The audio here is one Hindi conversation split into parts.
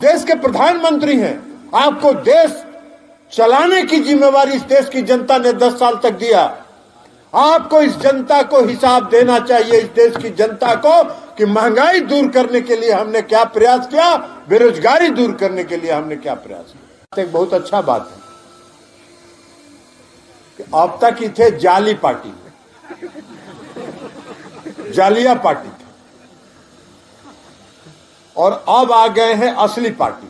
देश के प्रधानमंत्री हैं, आपको देश चलाने की जिम्मेवारी इस देश की जनता ने 10 साल तक दिया। आपको इस जनता को हिसाब देना चाहिए, इस देश की जनता को, कि महंगाई दूर करने के लिए हमने क्या प्रयास किया, बेरोजगारी दूर करने के लिए हमने क्या प्रयास किया। एक बहुत अच्छा बात है कि अब तक थे जाली पार्टी, जालिया पार्टी थी, और अब आ गए हैं असली पार्टी।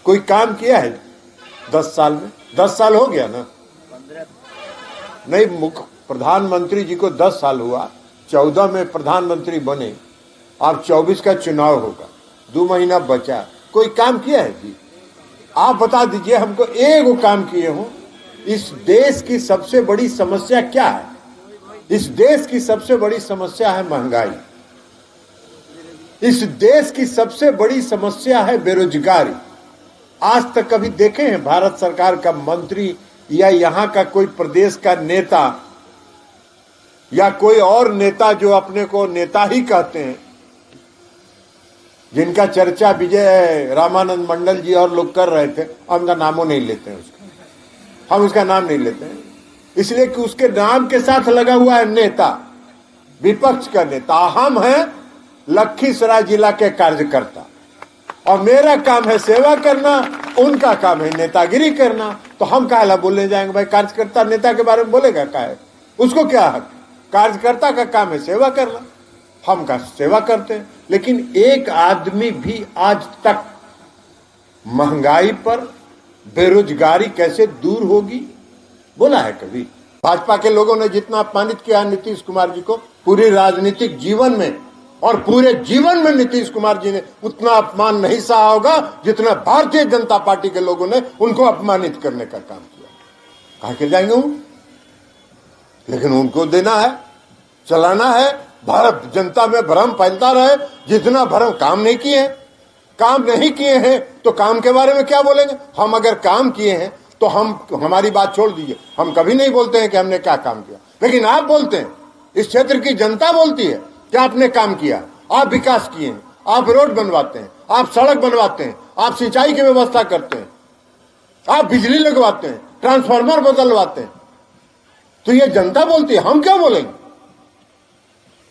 कोई काम किया है 10 साल में? 10 साल हो गया ना? नहीं, मुख्य प्रधानमंत्री जी को 10 साल हुआ, 14 में प्रधानमंत्री बने, अब 24 का चुनाव होगा, 2 महीना बचा। कोई काम किया है जी? आप बता दीजिए हमको, एक काम किए हो। इस देश की सबसे बड़ी समस्या क्या है? इस देश की सबसे बड़ी समस्या है महंगाई। इस देश की सबसे बड़ी समस्या है बेरोजगारी। आज तक कभी देखे हैं भारत सरकार का मंत्री या यहां का कोई प्रदेश का नेता या कोई और नेता जो अपने को नेता ही कहते हैं, जिनका चर्चा विजय रामानंद मंडल जी और लोग कर रहे थे, हम उनका नामों नहीं लेते हैं, हम उसका नाम नहीं लेते हैं, इसलिए कि उसके नाम के साथ लगा हुआ है नेता, विपक्ष का नेता। हम हैं लखीसराय जिला के कार्यकर्ता, और मेरा काम है सेवा करना, उनका काम है नेतागिरी करना। तो हम काहे ला बोलने जाएंगे? भाई कार्यकर्ता नेता के बारे में बोलेगा काहे? उसको क्या हक? कार्यकर्ता का काम है सेवा करना, हम का सेवा करते हैं। लेकिन एक आदमी भी आज तक महंगाई पर, बेरोजगारी कैसे दूर होगी बोला है कभी? भाजपा के लोगों ने जितना अपमानित किया नीतीश कुमार जी को पूरे राजनीतिक जीवन में, और पूरे जीवन में नीतीश कुमार जी ने उतना अपमान नहीं सहा होगा जितना भारतीय जनता पार्टी के लोगों ने उनको अपमानित करने का काम किया। कहा के जाएंगे वो? लेकिन उनको देना है, चलाना है। भारत जनता में भ्रम फैलता रहे, जितना भ्रम काम नहीं किए हैं, काम नहीं किए हैं तो काम के बारे में क्या बोलेंगे? हम अगर काम किए हैं तो हमारी बात छोड़ दीजिए, हम कभी नहीं बोलते हैं कि हमने क्या काम किया। लेकिन आप बोलते हैं, इस क्षेत्र की जनता बोलती है कि आपने काम किया, आप विकास किए हैं, आप रोड बनवाते हैं, आप सड़क बनवाते हैं, आप सिंचाई की व्यवस्था करते हैं, आप बिजली लगवाते हैं, ट्रांसफार्मर बदलवाते हैं। तो ये जनता बोलती है, हम क्या बोलेंगे?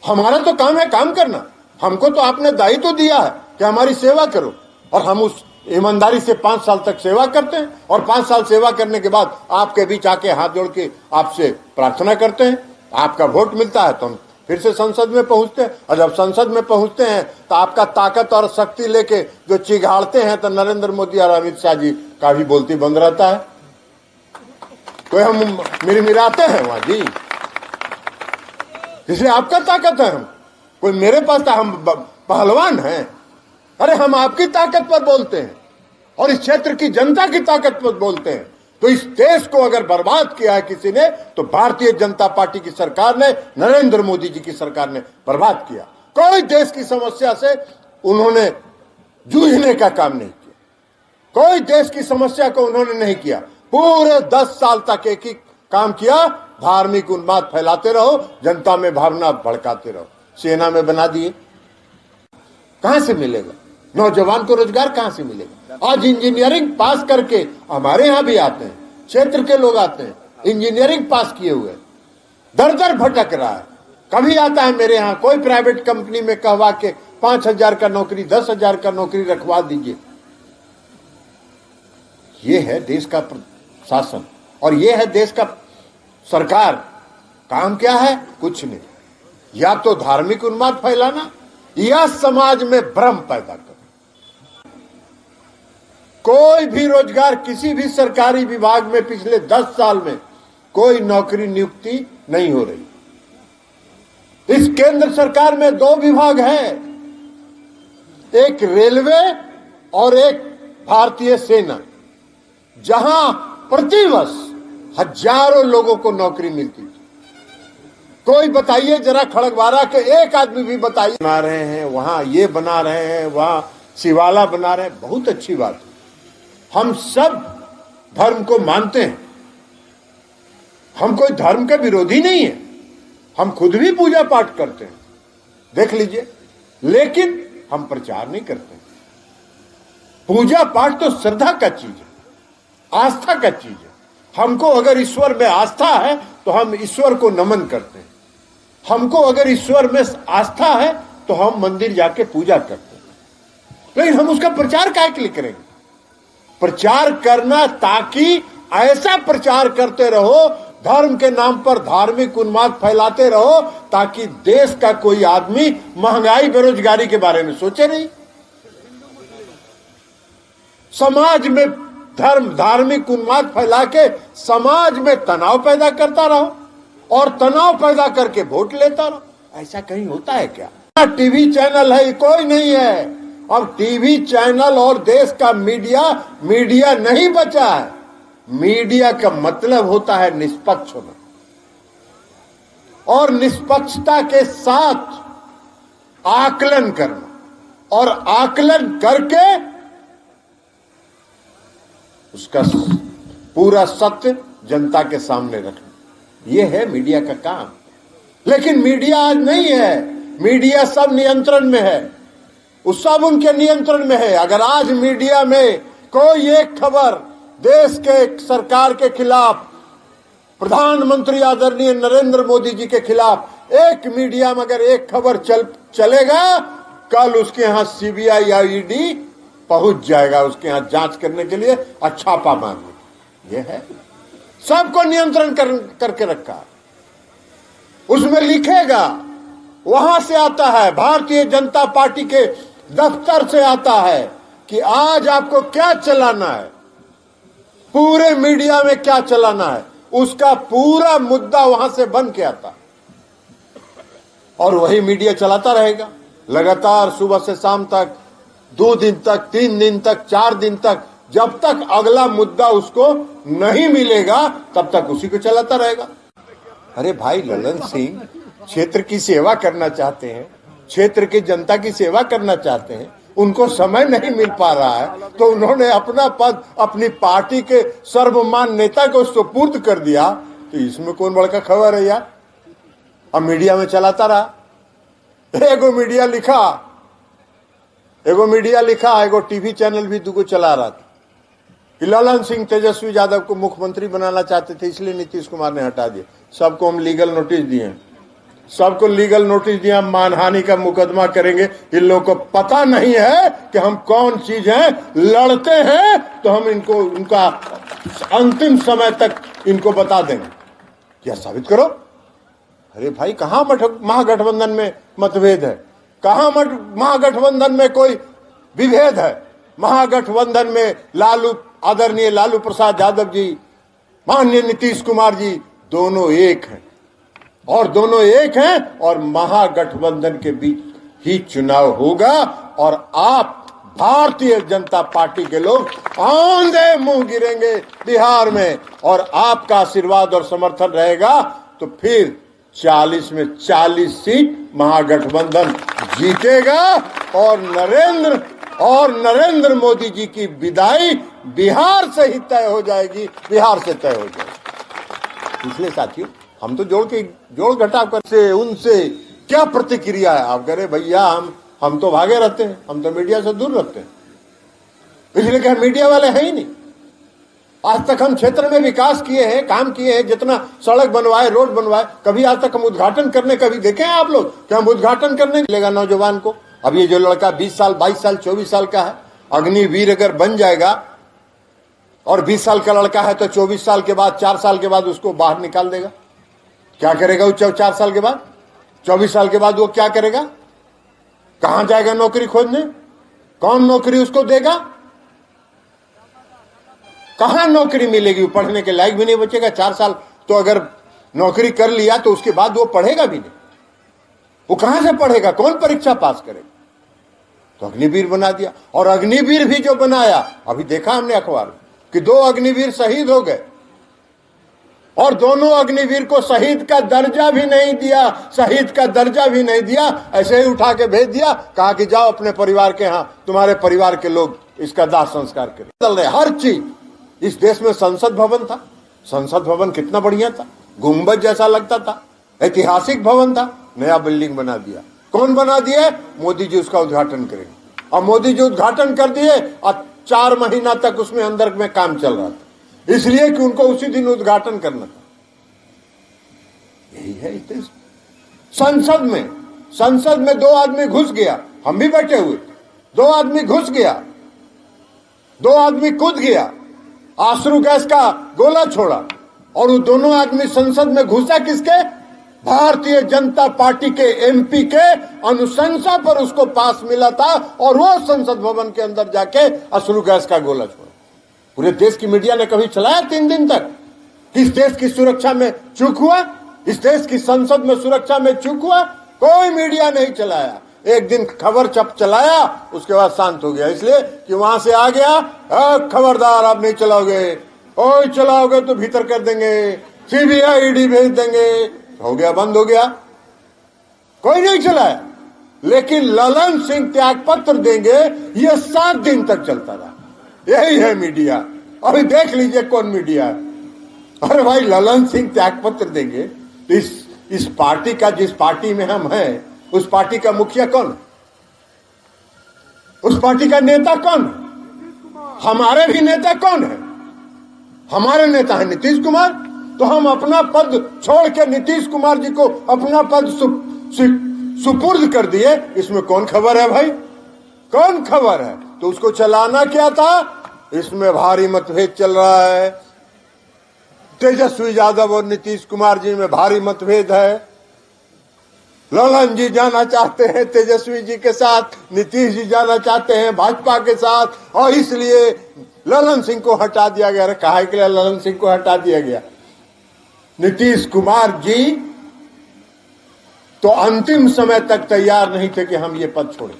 हमारा तो काम है काम करना। हमको तो आपने दायित्व दिया है कि हमारी सेवा करो, और हम उस ईमानदारी से 5 साल तक सेवा करते हैं, और 5 साल सेवा करने के बाद आपके बीच आके हाथ जोड़ के आपसे प्रार्थना करते हैं। आपका वोट मिलता है तो हम फिर से संसद में पहुंचते हैं, और जब संसद में पहुंचते हैं तो आपका ताकत और शक्ति लेके जो चिघाड़ते हैं, तो नरेंद्र मोदी और अमित शाह जी का भी बोलती बंद रहता है। तो हम मिराते हैं वहां जी, इसलिए आपका ताकत है। हम कोई मेरे पास था, हम पहलवान हैं? अरे हम आपकी ताकत पर बोलते हैं, और इस क्षेत्र की जनता की ताकत पर बोलते हैं। तो इस देश को अगर बर्बाद किया है किसी ने, तो भारतीय जनता पार्टी की सरकार ने, नरेंद्र मोदी जी की सरकार ने बर्बाद किया। कोई देश की समस्या से उन्होंने जूझने का काम नहीं किया, कोई देश की समस्या को उन्होंने नहीं किया। पूरे 10 साल तक एक ही काम किया, धार्मिक उन्माद फैलाते रहो, जनता में भावना भड़काते रहो। सेना में बना दिए, कहां से मिलेगा? नौजवान को रोजगार कहां से मिलेगा? आज इंजीनियरिंग पास करके हमारे यहां भी आते हैं, क्षेत्र के लोग आते हैं, इंजीनियरिंग पास किए हुए, दर दर भटक रहा है। कभी आता है मेरे यहां कोई प्राइवेट कंपनी में कहवा के 5,000 का नौकरी, 10,000 का नौकरी रखवा दीजिए। ये है देश का शासन, और ये है देश का सरकार। काम क्या है? कुछ नहीं, या तो धार्मिक उन्माद फैलाना, या समाज में भ्रम पैदा करना। कोई भी रोजगार किसी भी सरकारी विभाग में पिछले 10 साल में कोई नौकरी नियुक्ति नहीं हो रही। इस केंद्र सरकार में 2 विभाग हैं, एक रेलवे और एक भारतीय सेना, जहां प्रतिवर्ष हजारों लोगों को नौकरी मिलती थी। कोई बताइए जरा, खड़गवारा के एक आदमी भी बताइए। बना रहे हैं वहां, ये बना रहे हैं वहां, शिवाला बना रहे हैं, बहुत अच्छी बात है। हम सब धर्म को मानते हैं, हम कोई धर्म के विरोधी नहीं है, हम खुद भी पूजा पाठ करते हैं, देख लीजिए। लेकिन हम प्रचार नहीं करते। पूजा पाठ तो श्रद्धा का चीज है, आस्था का चीज है। हमको अगर ईश्वर में आस्था है तो हम ईश्वर को नमन करते हैं। हमको अगर ईश्वर में आस्था है तो हम मंदिर जाके पूजा करते हैं। लेकिन हम उसका प्रचार काहे के लिए करेंगे? प्रचार करना ताकि ऐसा प्रचार करते रहो, धर्म के नाम पर धार्मिक उन्माद फैलाते रहो, ताकि देश का कोई आदमी महंगाई बेरोजगारी के बारे में सोचे नहीं। समाज में धार्मिक उन्माद फैला के समाज में तनाव पैदा करता रहो और तनाव पैदा करके वोट लेता रहो। ऐसा कहीं होता है क्या? टीवी चैनल है, कोई नहीं है। अब टीवी चैनल और देश का मीडिया नहीं बचा है। मीडिया का मतलब होता है निष्पक्ष होना, और निष्पक्षता के साथ आकलन करना, और आकलन करके उसका पूरा सत्य जनता के सामने रखना। यह है मीडिया का काम। लेकिन मीडिया आज नहीं है। मीडिया सब नियंत्रण में है, उस सब उनके नियंत्रण में है। अगर आज मीडिया में कोई एक खबर देश के सरकार के खिलाफ, प्रधानमंत्री आदरणीय नरेंद्र मोदी जी के खिलाफ एक मीडिया में अगर एक खबर चलेगा, कल उसके यहां सीबीआई या ईडी पहुंच जाएगा उसके यहां जांच करने के लिए, छापा मारने। यह है, सबको नियंत्रण करके रखा। उसमें लिखेगा, वहां से आता है, भारतीय जनता पार्टी के दफ्तर से आता है कि आज आपको क्या चलाना है, पूरे मीडिया में क्या चलाना है, उसका पूरा मुद्दा वहां से बन के आता, और वही मीडिया चलाता रहेगा लगातार, सुबह से शाम तक, 2 दिन तक, 3 दिन तक, 4 दिन तक, जब तक अगला मुद्दा उसको नहीं मिलेगा तब तक उसी को चलाता रहेगा। अरे भाई, ललन सिंह क्षेत्र की सेवा करना चाहते हैं, क्षेत्र की जनता की सेवा करना चाहते हैं, उनको समय नहीं मिल पा रहा है तो उन्होंने अपना पद अपनी पार्टी के सर्वमान नेता को सुपुर्द कर दिया। तो इसमें कौन बड़का खबर है यार? अब मीडिया में चलाता रहा। एगो मीडिया लिखा, एगो टीवी चैनल भी 2 चला रहा था कि ललन सिंह तेजस्वी यादव को मुख्यमंत्री बनाना चाहते थे, इसलिए नीतीश कुमार ने हटा दिया। सबको हम लीगल नोटिस दिए, सबको लीगल नोटिस दिया, मानहानि का मुकदमा करेंगे। इन लोगों को पता नहीं है कि हम कौन चीज हैं, लड़ते हैं तो हम इनको उनका अंतिम समय तक इनको बता देंगे। क्या साबित करो। अरे भाई, कहां महागठबंधन में मतभेद है? कहां महागठबंधन में कोई विभेद है? महागठबंधन में आदरणीय लालू प्रसाद यादव जी, माननीय नीतीश कुमार जी, दोनों एक हैं, और महागठबंधन के बीच ही चुनाव होगा, और आप भारतीय जनता पार्टी के लोग आंधे मुंह गिरेंगे बिहार में, और आपका आशीर्वाद और समर्थन रहेगा तो फिर 40 में 40 सीट महागठबंधन जीतेगा, और नरेंद्र मोदी जी की विदाई बिहार से ही तय हो जाएगी, बिहार से तय हो जाएगी। इसलिए साथियों, हम तो जोड़ घटाव कर से उनसे क्या प्रतिक्रिया है? आप कह रहे भैया हम तो भागे रहते हैं, हम तो मीडिया से दूर रहते हैं, इसलिए क्या मीडिया वाले हैं ही नहीं। आज तक हम क्षेत्र में विकास किए हैं, काम किए हैं, जितना सड़क बनवाए, रोड बनवाए, कभी आज तक हम उद्घाटन करने कभी देखे हैं आप लोग कि हम उद्घाटन करने मिलेगा नौजवान को? अब ये जो लड़का 20 साल, 22 साल, 24 साल का है, अग्निवीर अगर बन जाएगा, और 20 साल का लड़का है तो 24 साल के बाद, 4 साल के बाद उसको बाहर निकाल देगा। क्या करेगा वो 4 साल के बाद? 24 साल के बाद वो क्या करेगा? कहां जाएगा नौकरी खोजने? कौन नौकरी उसको देगा? कहां नौकरी मिलेगी? वो पढ़ने के लायक भी नहीं बचेगा। 4 साल तो अगर नौकरी कर लिया तो उसके बाद वो पढ़ेगा भी नहीं। वो कहां से पढ़ेगा? कौन परीक्षा पास करेगा? तो अग्निवीर बना दिया, और अग्निवीर भी जो बनाया, अभी देखा हमने अखबार कि 2 अग्निवीर शहीद हो गए, और दोनों अग्निवीर को शहीद का दर्जा भी नहीं दिया, ऐसे ही उठा के भेज दिया, कहा कि जाओ अपने परिवार के यहाँ, तुम्हारे परिवार के लोग इसका दाह संस्कार करें। बदल रहे हर चीज। इस देश में संसद भवन था, संसद भवन कितना बढ़िया था, गुंबद जैसा लगता था, ऐतिहासिक भवन था, नया बिल्डिंग बना दिया। कौन बना दिए? मोदी जी उसका उद्घाटन करेंगे। और मोदी जी उद्घाटन कर दिए और 4 महीना तक उसमें अंदर में काम चल रहा था, इसलिए कि उनको उसी दिन उद्घाटन करना था। यही है संसद में 2 आदमी घुस गया, हम भी बैठे हुए, 2 आदमी घुस गया, 2 आदमी कूद गया, आश्रू गैस का गोला छोड़ा, और वो दोनों आदमी संसद में घुसा किसके? भारतीय जनता पार्टी के एमपी के अनुशंसा पर उसको पास मिला था, और वो संसद भवन के अंदर जाके अश्रु गैस का गोला छोड़ा। पूरे देश की मीडिया ने कभी चलाया 3 दिन तक? किस देश की सुरक्षा में चूक हुआ? इस देश की संसद में सुरक्षा में चूक हुआ? कोई मीडिया नहीं चलाया। एक दिन खबर चलाया, उसके बाद शांत हो गया, इसलिए कि वहां से आ गया, खबरदार आप नहीं चलाओगे, और चलाओगे तो भीतर कर देंगे, सीबीआई ईडी भेज देंगे। हो गया, बंद हो गया, कोई नहीं चलाया। लेकिन ललन सिंह त्यागपत्र देंगे, ये 7 दिन तक चलता रहा। यही है मीडिया। अभी देख लीजिए कौन मीडिया है। अरे भाई, ललन सिंह त्यागपत्र देंगे तो इस पार्टी का, जिस पार्टी में हम हैं, उस पार्टी का मुखिया कौन है? उस पार्टी का नेता कौन है? हमारे भी नेता कौन है? हमारे नेता है नीतीश कुमार। तो हम अपना पद छोड़ के नीतीश कुमार जी को अपना पद सुपुर्द कर दिए। इसमें कौन खबर है भाई? कौन खबर है? तो उसको चलाना क्या था? इसमें भारी मतभेद चल रहा है। तेजस्वी यादव और नीतीश कुमार जी में भारी मतभेद है। ललन जी जाना चाहते हैं तेजस्वी जी के साथ, नीतीश जी जाना चाहते हैं भाजपा के साथ, और इसलिए ललन सिंह को हटा दिया गया। अरे काहे के लिए ललन सिंह को हटा दिया गया? नीतीश कुमार जी तो अंतिम समय तक तैयार नहीं थे कि हम ये पद छोड़ें,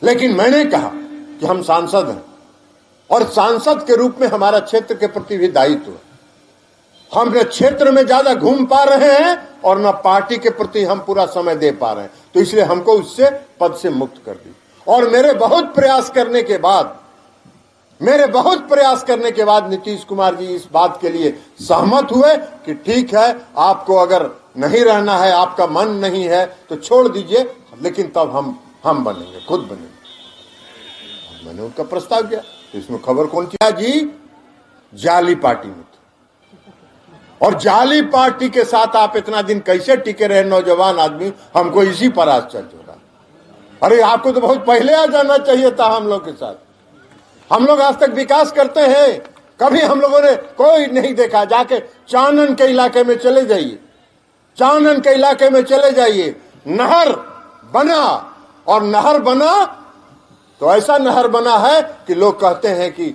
लेकिन मैंने कहा कि हम सांसद हैं, और सांसद के रूप में हमारा क्षेत्र के प्रति भी दायित्व है। हम न क्षेत्र में ज्यादा घूम पा रहे हैं और न पार्टी के प्रति हम पूरा समय दे पा रहे हैं, तो इसलिए हमको उससे पद से मुक्त कर दी। और मेरे बहुत प्रयास करने के बाद नीतीश कुमार जी इस बात के लिए सहमत हुए कि ठीक है, आपको अगर नहीं रहना है, आपका मन नहीं है तो छोड़ दीजिए, लेकिन तब हम बनेंगे, खुद बनेंगे। मैंने उनका प्रस्ताव किया। तो इसमें खबर कौन थी जी? जाली पार्टी में थी। और जाली पार्टी के साथ आप इतना दिन कैसे टिके रहे नौजवान आदमी, हमको इसी पर आश्चर्य हो रहा। अरे आपको तो बहुत पहले आ जाना चाहिए था हम लोग के साथ। हम लोग आज तक विकास करते हैं, कभी हम लोगों ने कोई नहीं देखा। जाके चानन के इलाके में चले जाइए, चानन के इलाके में चले जाइए, नहर बना, और नहर बना तो ऐसा नहर बना है कि लोग कहते हैं कि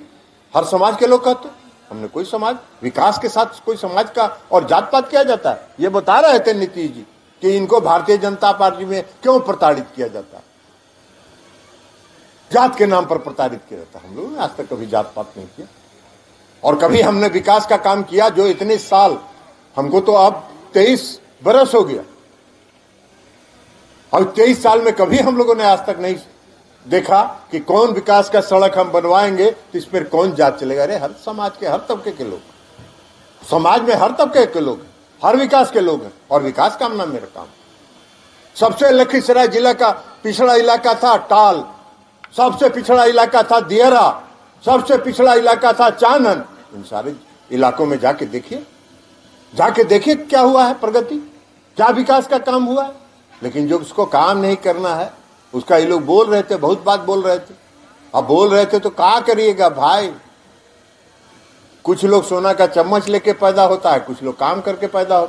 हर समाज के लोग कहते हैं हमने कोई समाज, विकास के साथ कोई समाज का और जात पात किया जाता है। ये बता रहे थे नीतीश जी कि इनको भारतीय जनता पार्टी में क्यों प्रताड़ित किया जाता है, जात के नाम पर प्रताड़ित किया जाता है। हम लोगों ने आज तक कभी जात पात नहीं किया, और कभी हमने विकास का काम किया जो इतने साल, हमको तो अब 23 बरस हो गया, और 23 साल में कभी हम लोगों ने आज तक नहीं देखा कि कौन विकास का सड़क हम बनवाएंगे तो इस पर कौन जात चलेगा। अरे हर समाज के, हर तबके के लोग, समाज में हर तबके के लोग, हर विकास के लोग हैं, और विकास काम ना मेरा काम। सबसे लखीसराय जिला का पिछड़ा इलाका था टाल, सबसे पिछड़ा इलाका था दियरा, सबसे पिछड़ा इलाका था चानन। इन सारे इलाकों में जाके देखिए क्या हुआ है, प्रगति, क्या विकास का काम हुआ है। लेकिन जो उसको काम नहीं करना है उसका ये लोग बोल रहे थे, बहुत बात बोल रहे थे। अब बोल रहे थे तो क्या करिएगा भाई? कुछ लोग सोना का चम्मच लेके पैदा होता है, कुछ लोग काम करके पैदा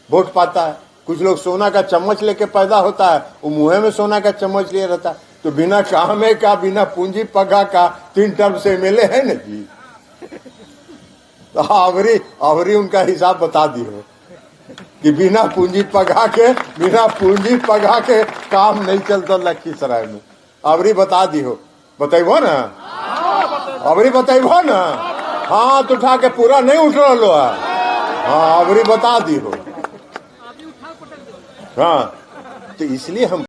वोट पाता है। कुछ लोग सोना का चम्मच लेके पैदा होता है, वो मुंह में सोना का चम्मच लिए रहता है। तो बिना कामे का, बिना पूंजी पगा का 3 टर्म से मिले है ना जी। तो आवरी उनका हिसाब बता दिए कि बिना पूंजी पगा के काम नहीं चलता लखीसराय में। आवरी बता दी हो, बताइबो ना, आवरी बताइबो ना। हाथ उठा के पूरा नहीं उठ रहा लो है। हाँ, आवरी बता दी हो। हाँ, तो इसलिए हम